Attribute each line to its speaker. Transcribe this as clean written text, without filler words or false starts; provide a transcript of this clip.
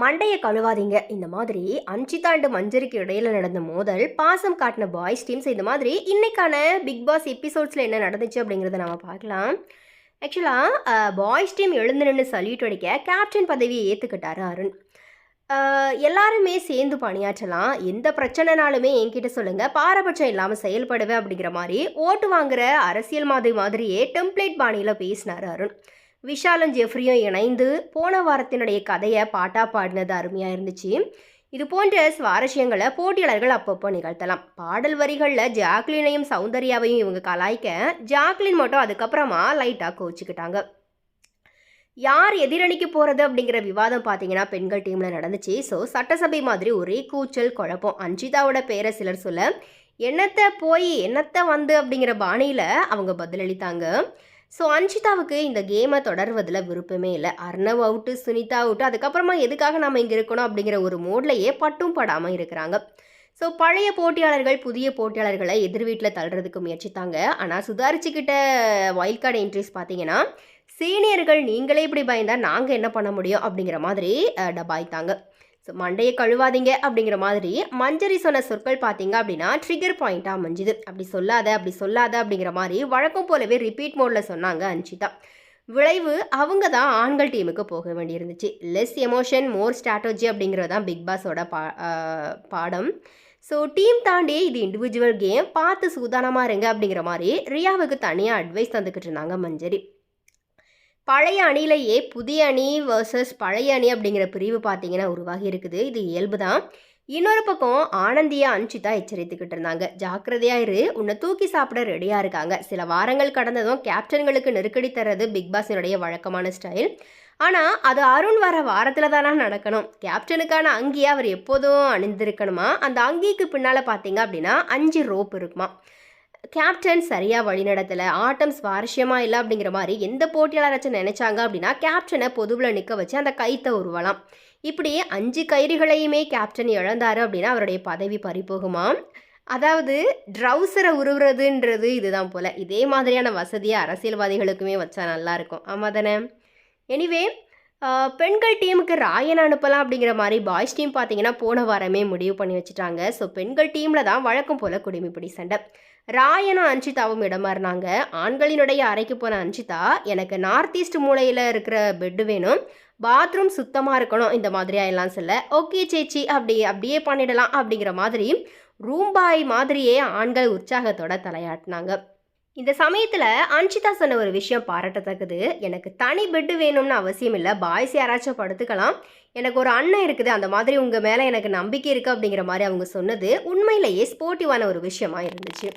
Speaker 1: மண்டைய கழுவாதீங்க. இந்த மாதிரி அன்ஷிதா அண்ட் மஞ்சரிக்கு இடையில நடந்த மோதல், பாசம் காட்டின பாய்ஸ் டீம்ஸ் இந்த மாதிரி இன்னைக்கான பிக் பாஸ் எபிசோட்ஸ்ல என்ன நடந்துச்சு அப்படிங்கிறத நம்ம பார்க்கலாம். ஆக்சுவலா பாய்ஸ் டீம் எழுந்து நின்று சல்யூட் அடிக்க கேப்டன் பதவியை ஏற்றுக்கிட்டாரு அருண். எல்லாருமே சேர்ந்து பணியாற்றலாம், எந்த பிரச்சனைனாலுமே என்கிட்ட சொல்லுங்க, பாரபட்சம் இல்லாமல் செயல்படுவேன் அப்படிங்கிற மாதிரி ஓட்டு வாங்குற அரசியல் மாதிரியே டெம்ப்ளேட் பாணியில் பேசினார் அருண். விஷாலும் ஜெஃப்ரியும் இணைந்து போன வாரத்தினுடைய கதையை பாட்டா பாடினது அருமையாக இருந்துச்சு. இது போன்ற சுவாரஸ்யங்களை போட்டியாளர்கள் அப்பப்போ நிகழ்த்தலாம். பாடல் வரிகளில் ஜாக்லினையும் சௌந்தர்யாவையும் இவங்க கலாய்க்க, ஜாக்லின் மட்டும் அதுக்கப்புறமா லைட்டாக கோச்சிக்கிட்டாங்க. யார் எதிரணிக்கு போகிறது அப்படிங்கிற விவாதம் பார்த்தீங்கன்னா பெண்கள் டீமில் நடந்துச்சு. ஸோ சட்டசபை மாதிரி ஒரே கூச்சல் குழப்பம். அன்ஷிதாவோட பேரை சிலர் சொல்ல, என்னத்தை வந்து அப்படிங்கிற பாணியில் அவங்க பதிலளித்தாங்க. ஸோ அன்ஷிதாவுக்கு இந்த கேமை தொடர்வதில் விருப்பமே இல்லை. அர்ணவ் அவுட்டு, சுனிதா அவுட்டு, அதுக்கப்புறமா எதுக்காக நம்ம இங்கே இருக்கணும் அப்படிங்கிற ஒரு மோட்லையே பட்டும் படாமல் இருக்கிறாங்க. ஸோ பழைய போட்டியாளர்கள் புதிய போட்டியாளர்களை எதிர் வீட்டில் தள்ளுறதுக்கு முயற்சித்தாங்க. ஆனால் சுதாரிச்சுக்கிட்ட வைல்ட் கார்டு என்ட்ரிஸ் பார்த்தீங்கன்னா, சீனியர்கள் நீங்களே இப்படி பயந்தால் நாங்கள் என்ன பண்ண முடியும் அப்படிங்கிற மாதிரி டபாய்த்தாங்க. ஸோ மண்டையை கழுவாதீங்க அப்படிங்கிற மாதிரி மஞ்சரி சொன்ன சொற்கள் பார்த்தீங்க அப்படின்னா ட்ரிகர் பாயிண்ட்டாக அமைஞ்சுது. அப்படி சொல்லாத அப்படிங்கிற மாதிரி வழக்கம் போலவே ரிப்பீட் மோடில் சொன்னாங்க அன்ஷிதா. விளைவு அவங்க தான் ஆண்கள் டீமுக்கு போக வேண்டியிருந்துச்சு. லெஸ் எமோஷன் மோர் ஸ்ட்ராட்டஜி அப்படிங்கிறது தான் பிக் பாஸோட பாடம். ஸோ டீம் தாண்டி இது இண்டிவிஜுவல் கேம், பார்த்து சூதானமாக இருங்க அப்படிங்கிற மாதிரி ரியாவுக்கு தனியாக அட்வைஸ் தந்துக்கிட்டு இருந்தாங்க மஞ்சரி. பழைய அணியிலேயே புதிய அணி வர்சஸ் பழைய அணி அப்படிங்கிற பிரிவு பார்த்தீங்கன்னா உருவாகி இருக்குது. இது இயல்பு தான். இன்னொரு பக்கம் ஆனந்தியா அன்ஷிதா எச்சரித்துக்கிட்டு இருந்தாங்க, ஜாக்கிரதையா இரு, உன்னை தூக்கி சாப்பிட ரெடியாக இருக்காங்க. சில வாரங்கள் கடந்ததும் கேப்டன்களுக்கு நெருக்கடி தர்றது பிக் பாஸினுடைய வழக்கமான ஸ்டைல். ஆனால் அது அருண் வர வாரத்தில் தானே நடக்கணும். கேப்டனுக்கான அங்கியை அவர் எப்போதும் அணிந்திருக்கணுமா. அந்த அங்கிக்கு பின்னால் பார்த்தீங்க அப்படின்னா 5 ரோப் இருக்குமா. கேப்டன் சரியாக வழிநடத்தலை, ஆட்டம் சுவாரஸ்யமாக இல்லை அப்படிங்கிற மாதிரி எந்த போட்டியாளராச்சும் நினைச்சாங்க அப்படின்னா கேப்டனை பொதுவில் நிற்க வச்சு அந்த கைத்தை உருவலாம். இப்படி 5 கயிறுகளையுமே கேப்டன் இழந்தாரு அப்படின்னா அவருடைய பதவி பறிபோகுமா. அதாவது ட்ரௌசரை உருவுறதுன்றது இதுதான் போல். இதே மாதிரியான வசதியை அரசியல்வாதிகளுக்குமே வச்சா நல்லாயிருக்கும், ஆமாம் தானே. எனிவே பெண்கள் டீமுக்கு ராயன் அனுப்பலாம் அப்படிங்கிற மாதிரி பாய்ஸ் டீம் பார்த்தீங்கன்னா போன வாரமே முடிவு பண்ணி வச்சுட்டாங்க. ஸோ பெண்கள் டீமில் தான் வழக்கம் போல் குடிமைப்பிடி சண்டை. ராயனும் அன்ஷிதாவும் இடமாறினாங்க. ஆண்களினுடைய அறைக்கு போன அன்ஷிதா, எனக்கு நார்த் ஈஸ்ட் மூலையில் இருக்கிற பெட்டு வேணும், பாத்ரூம் சுத்தமாக இருக்கணும், இந்த மாதிரியாக எல்லாம் சொல்ல, ஓகே சேச்சி அப்படியே பண்ணிடலாம் அப்படிங்கிற மாதிரி ரூம்பாய் மாதிரியே ஆண்கள் உற்சாகத்தோட தலையாட்டினாங்க. இந்த சமயத்தில் அன்ஷிதா சொன்ன ஒரு விஷயம் பாராட்டத்தக்கது. எனக்கு தனி பெட்டு வேணும்னு அவசியம் இல்லை, பாய்ஸ் யாராச்சும் படுத்துக்கலாம், எனக்கு ஒரு அண்ணன் இருக்குது, அந்த மாதிரி உங்கள் மேலே எனக்கு நம்பிக்கை இருக்குது அப்படிங்கிற மாதிரி அவங்க சொன்னது உண்மையிலேயே ஸ்போர்ட்டிவான ஒரு விஷயமா இருந்துச்சு.